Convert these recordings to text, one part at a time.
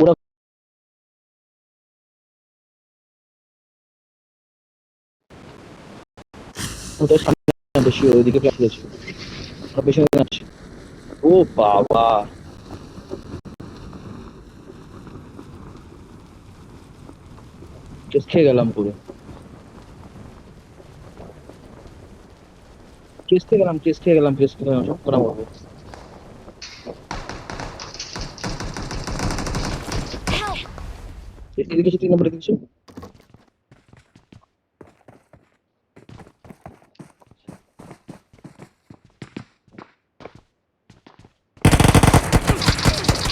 ওরা ওদের সামনে বেশি ওইদিকে প্ল্যান করেছে, ওরা পেছনে আছে। ও বাবা, কেস খেয়ে গেলাম পুরো, কেস খেয়ে গেলাম সব করা বলবো। Help! এদিকে কিছু 3 নম্বরে কিছু।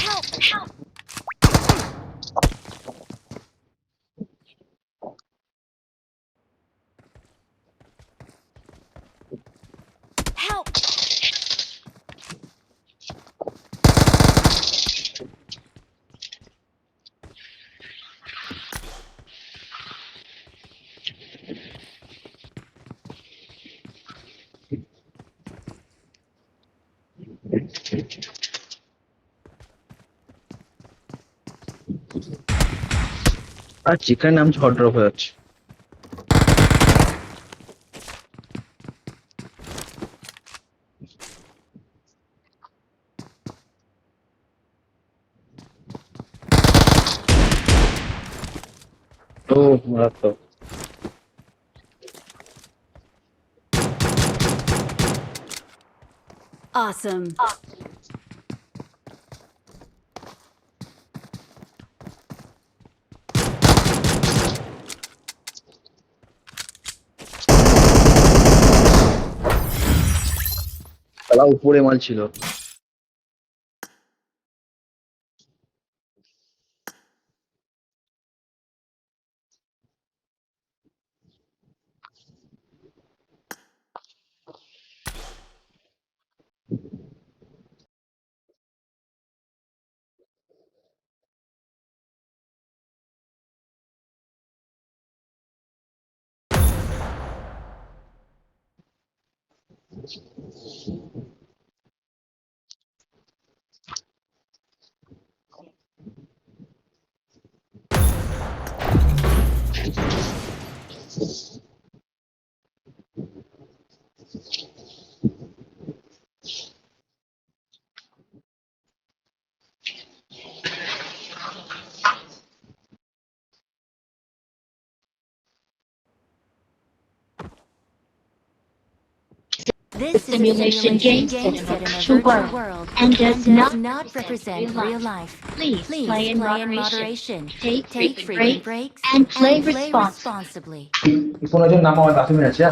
Help! Help! Help! আর যেখানে নাম হট ড্রপ হয়ে যাচ্ছে। ও মারাত্মক। Awesome. তারা উপরে মাল ছিল। This is a simulation game set in a virtual world and does not represent real life. Please play in moderation. Take Take frequent frequent breaks and play responsibly. ফোনের জন্য নাম আমার 10 মিনিট আছে।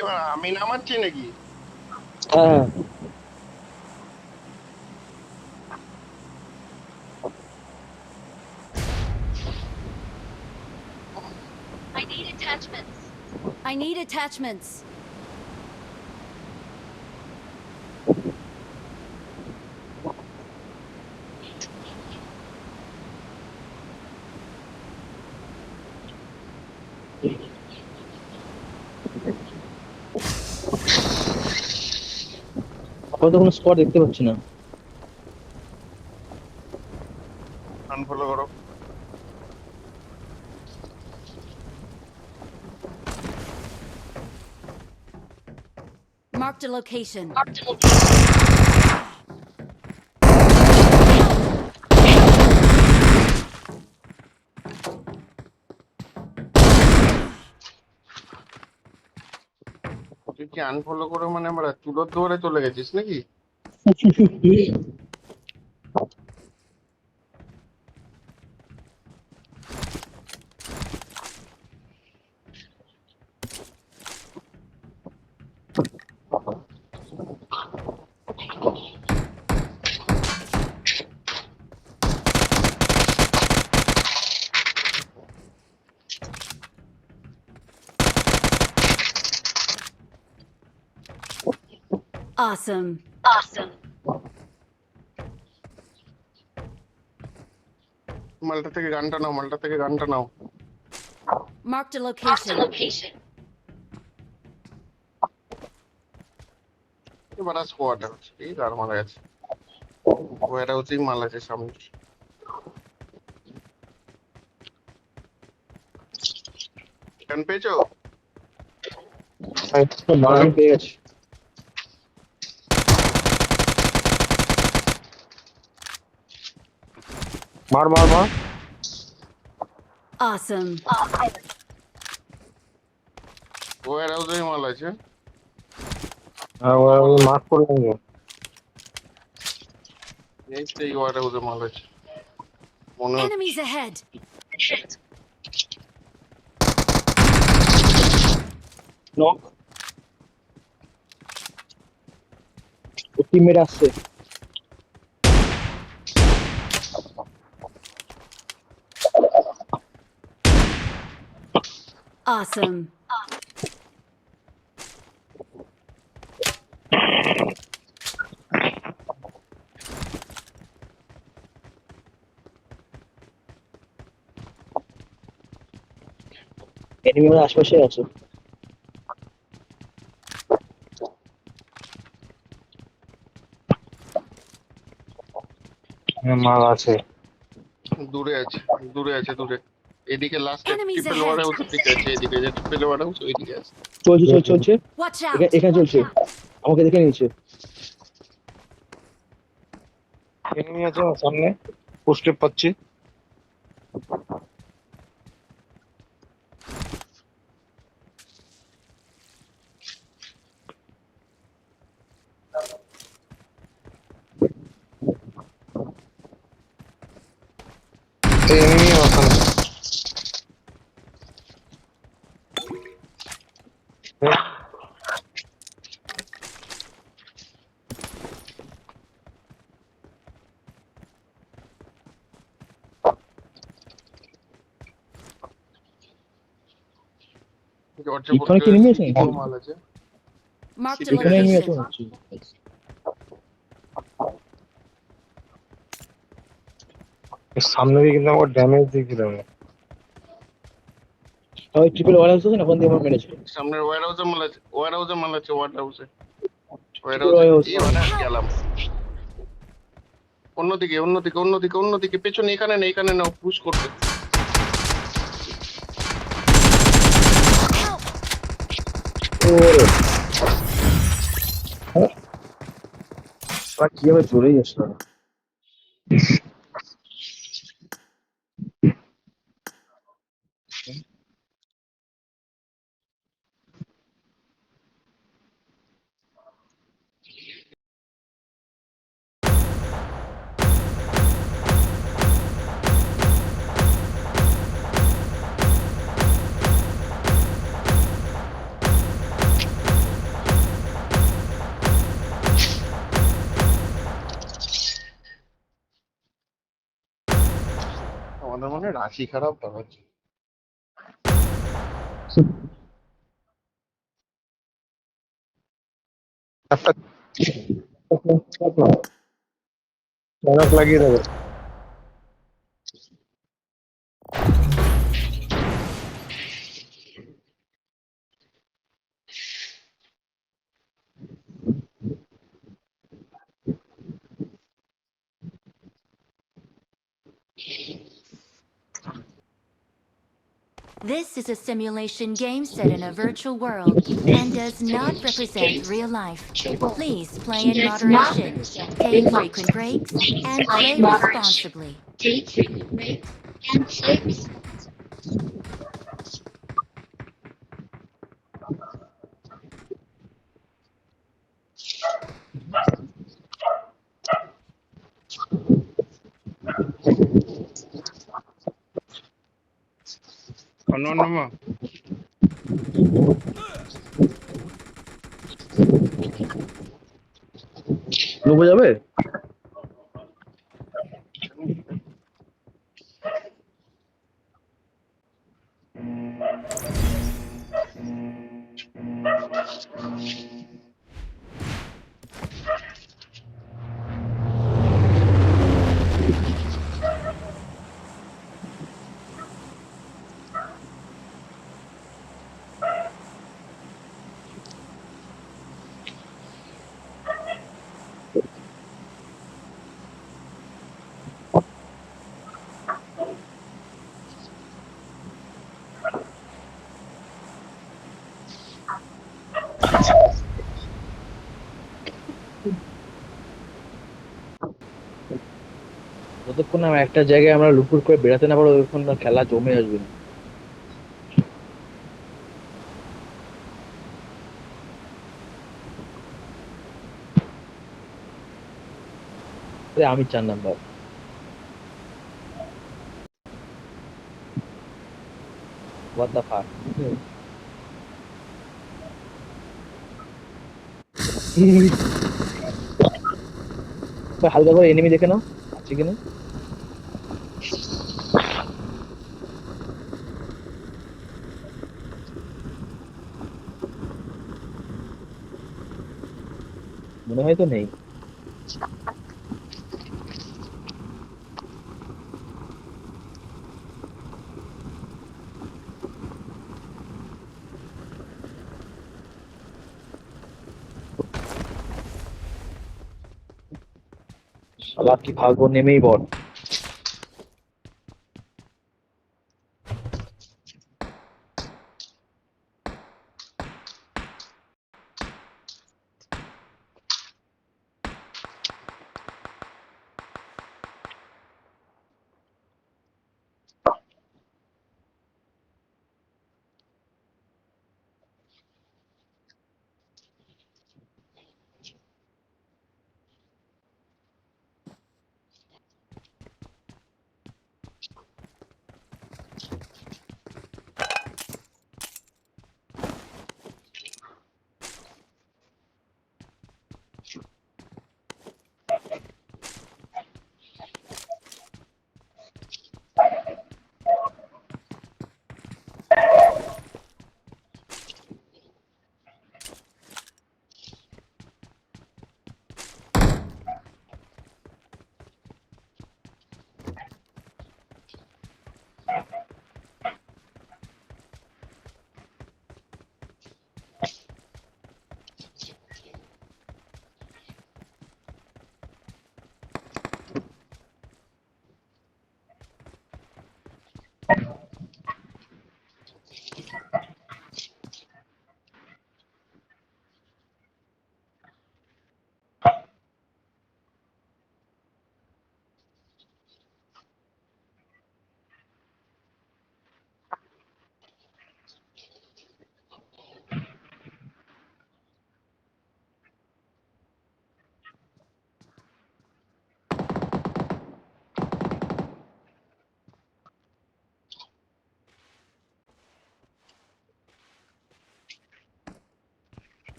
এবার আমি নামাচ্ছি নাকি? হ্যাঁ I need attachments. আপাতত কোনো স্কোয়াড দেখতে পাচ্ছি না। আনফলো করো। Marked a location. তুই কি আনফলো করে মানে আমরা চুলোর দুয়ারে চলে গেছিস নাকি? Awesome. মালটা থেকে গানটা নাও, মালটা থেকে গানটা নাও। Marked a location. এবার স্কোয়াড আছে, এই আর মারা গেছে। ওয়ার হাউসেই মাল আছে সামনে। গান পেয়েছো? আমি পেয়ে গেছি। মার মার মার। Awesome. ওয়ার হাউসেই মাল আছে। মার্ক করলাম যে। এই তো এই ওয়ার হাউসে মাল আছে মনে হচ্ছে। Enemies ahead. নক। ও টিমমেট আসছে। Awesome. এনিমি আমার আশেপাশে আছে। মাল আছে। দূরে আছে, দূরে আছে, দূরে। এদিকে লাস্টে Enemies ট্রিপল ahead. ওয়ার হাউসের দিকে আছে, এদিকে যে ট্রিপল ওয়ার হাউস ওইদিকে আছে। চলছে। Watch out. এখানে চলছে। আমাকে দেখে নিয়েছে। এনিমি আছে আমার সামনে। পোস্টে পাচ্ছি। এনিমি ওখানে। জর্জে এখানে কি enemy আছে? মাল আছে। Marked a এখানে এনিমি আছে location. মনে হচ্ছে। সামনে দিয়ে কিন্তু আমার ড্যামেজ দিয়েছিলাম। ওই ট্রিপল ওয়ার হাউস আছে না, ওখান দিয়ে আমার মেরেছে। সামনের ওয়ার হাউসে মাল আছে, ওয়ার হাউসে মাল আছে, ওয়ার হাউসে। ওয়ার Triple warehouse। হাউসে এই মানে গেলাম। অন্যদিকে পেছনে, এখানে নাও, পুশ করবে। ওরে কিভাবে চলেই আসলো না। আমাদের মনে হয় রাশি খারাপ হচ্ছে। একটা অনেক লাগিয়ে দেবে। This is a simulation game set in a virtual world and does not represent real life. Please play in moderation, take frequent breaks, and play responsibly. unknown number. ডুবে যাবে? যতক্ষণ না একটা জায়গায় আমরা লুটপুট করে বেড়াতে না পারবো ততক্ষণ না খেলা জমে আসবে না। আরে আমি 4 নাম্বার। What the fuck? হালকা করে এনিমি দেখে নাও আছে কিনা। মনে হয় তো নেই। শালা কি ভাগো, নেমেই বট।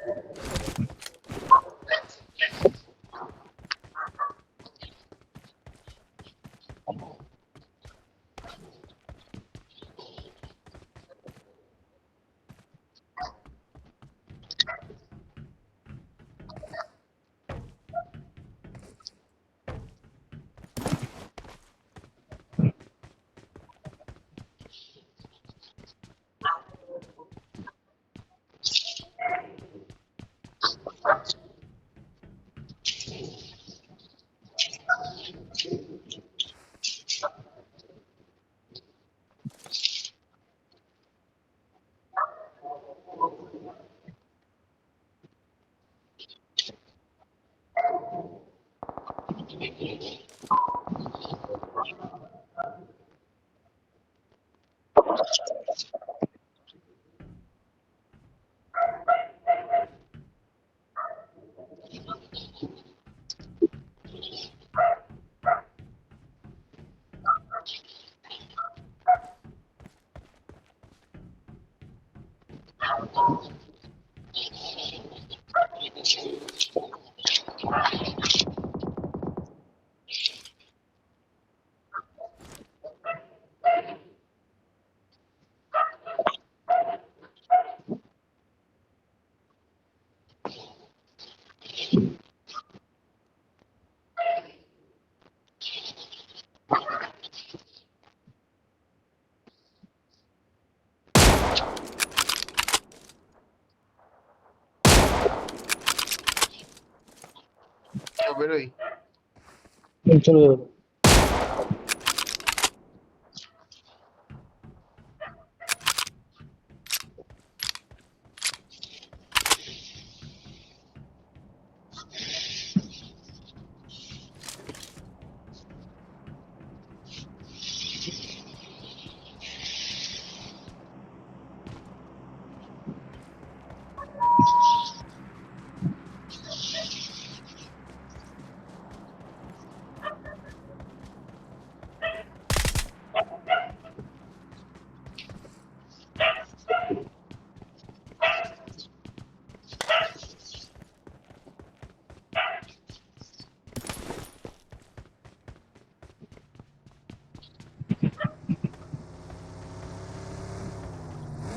তো বেরোই। চলে যাবে।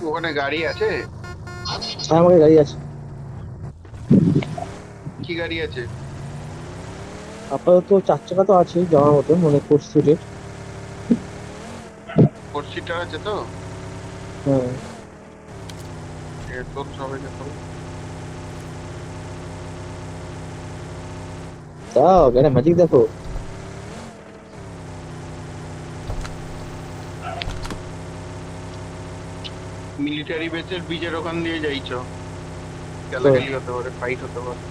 ওখানে গাড়ি আছে? হ্যাঁ আমাকে গাড়ি আছে। কি গাড়ি আছে? আপাতত 4 চাকা তো আছে যাওয়ার মতো, মানে 4 সিটের। 4 সিটার আছে তো? হ্যাঁ তোর সবাইকে তো দাও একটা ম্যাজিক দেখো। মিলিটারি বেসের বীজের ওখান দিয়ে যাইছ, খেলাখেলি হতে পারে, ফাইট হতে পারে।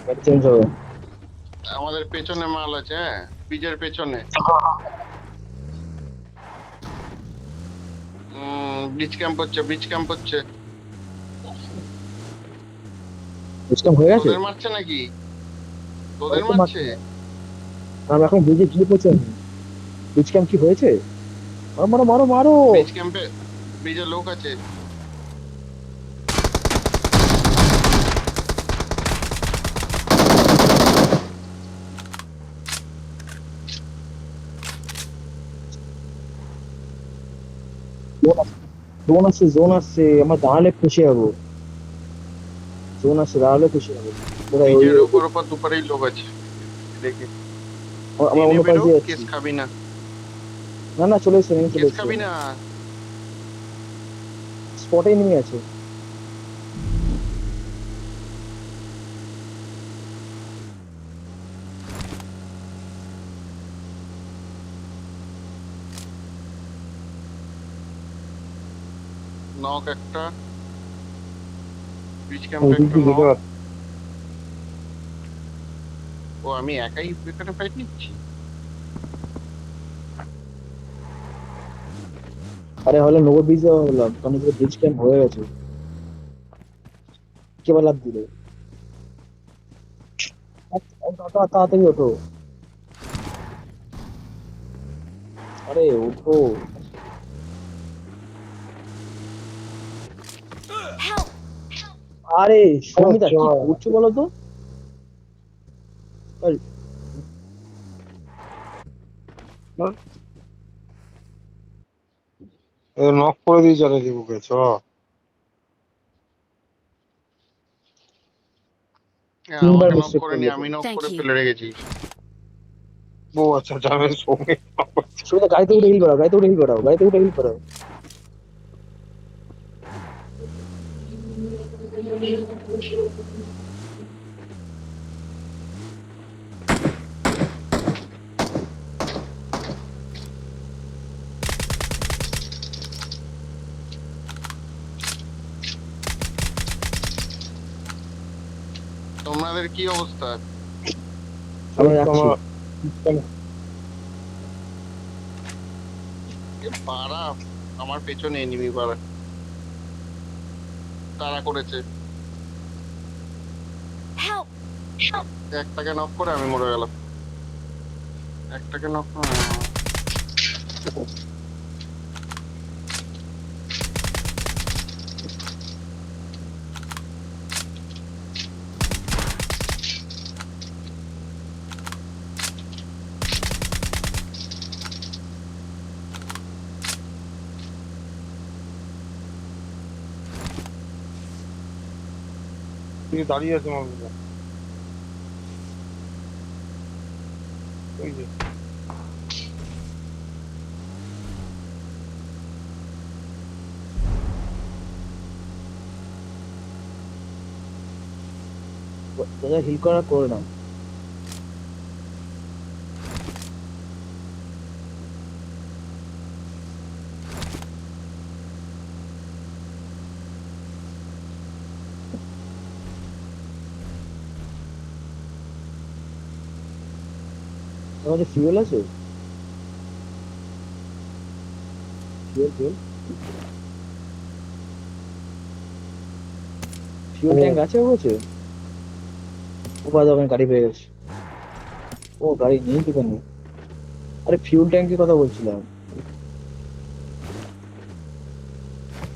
গাড়ি চেঞ্জ হবে। আমাদের পেছনে মাল আছে, হ্যাঁ, বীজের পেছনে। ব্রিজ ক্যাম্প হচ্ছে, ব্রিজ ক্যাম্প হচ্ছে। সিস্টেম হয়ে গেছে। তোদের মারছে নাকি? তোদের মারছে? আমরা এখন ব্রিজে গিয়ে পৌঁছাইনি। ব্রিজ ক্যাম্প কি হয়েছে? মারো মারো মারো মারো। ব্রিজ ক্যাম্পে ব্রিজে লোক আছে। জোন আসছে আমার দাঁড়ালে খুশি হবো। জোন আসছে, দাঁড়ালে খুশি হবো। কোথায় ওই ব্রিজের উপর দুপারেই লোক আছে দেখি। আমরা নেমে অন্য পাশ বেরো, দিয়ে যাচ্ছি। কেস খাবি না, না না, চলে এসছে, নেমে চলে কেস এসছে, খাবি না। স্পটেই নেমে আছে। নক একটা, ব্রিজ ওই ক্যাম্পে দিক একটা দিয়ে যেতে নক। পারছি। ও আমি একাই এখানে ফাইট নিচ্ছি। আরে হলে নগর ব্রিজ যাওয়া হলাম, কারণ ব্রিজ ক্যাম্প হয়ে গেছে। কে লাভ দিল? তাড়াতাড়ি ওঠো। আরে ওঠো। Help! আরে সমিতা কি চল। করছো বলো তো? আরে, নক করে দিয়ে চলে দিবুকে চ। হ্যাঁ, তিনবার আমাকে নক মিস্টেক করে নি, করলে। আমি নক Thank করে you. ফেলে রেখেছি। ও আচ্ছা আচ্ছা, আমি সঙ্গে knock করছি। সমিতা গাড়িতে উঠে হিল করাও, গাড়িতে উঠে হিল করাও, গাড়িতে উঠে হিল করাও। তোমাদের কি অবস্থা? আমরা যাচ্ছি। এ পাড়া, আমার পেছনে এনিমি পাড়া তারা করেছে। Help! একটাকে নক করে আমি মরে গেলাম। একটাকে নক করে তুই দাঁড়িয়ে আছে মানুষটা। ওই যে দাদা হিল করা করে না। আমাদের ফিউল আছে? ফিউল ফিউল ফিউল ট্যাঙ্ক আছে ওর কাছে? ও বাদ, ওখানে গাড়ি পেয়ে গেছে। ও গাড়ি নেই সেখানে। আরে ফিউল ট্যাঙ্কের কথা বলছিলাম।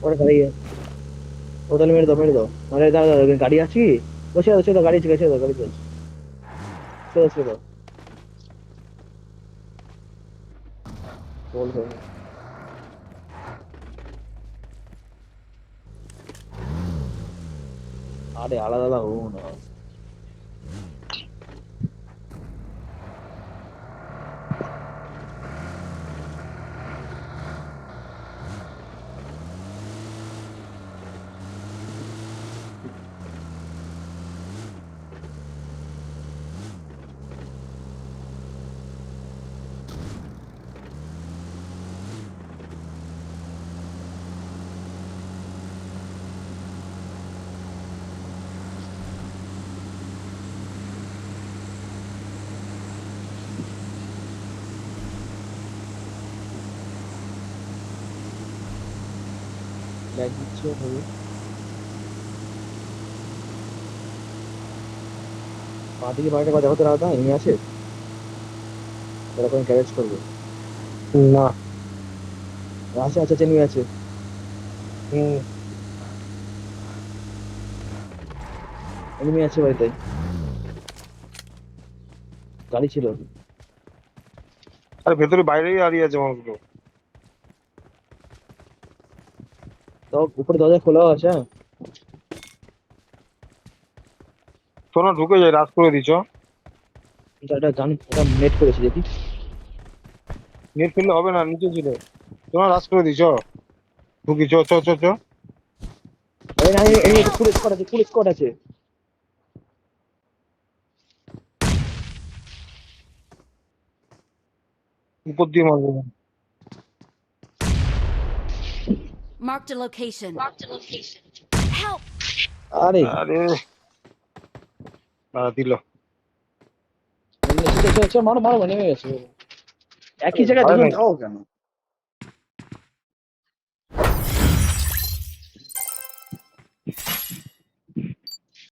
ওরা গাড়ি, ও তাহলে মেরে দাও, মেরে দাও। আরে দাও দাও, গাড়ি আছে কি? বসে দাও, ছেড়ে দাও, গাড়ি ছেড়ে দাও, গাড়ি ছেড়ে দাও, ছেড়ে দাও, ছেড়ে দাও। বল বল। আরে আলাদা আলাদা হবো না। লাইট দিচ্ছে হবে। পা দিকে বাড়িটা বা দেখো তো, রাখা এমনি আছে, এরকম ক্যারেজ করবে। না। আছে আছে, চেনি আছে। হুম। এনিমি আছে বাড়িতে, গাড়ি ছিল। আর ভেতরে বাইরেই দাঁড়িয়ে আছে মানুষগুলো। তো উপরে দরজা খোলা আছে, হ্যাঁ। তোরা ঢুকে যায়, রাত করে দিছ। এটা জান, এটা নেট করেছি দেখি। নেট ফেললে হবে না, নিচে ছিল। তোরা রাত করে দিছ। ঢুকি, চ চ চ চ। আরে না, এই ফুল স্কোয়াড আছে, ফুল স্কোয়াড আছে। উপর দিয়ে মারবো। Marked a location. Help! আরে আরে দিল। মারো মারো, নেমে গেছে। একই জায়গায় ভয় দুজন নাই। যাও কেন?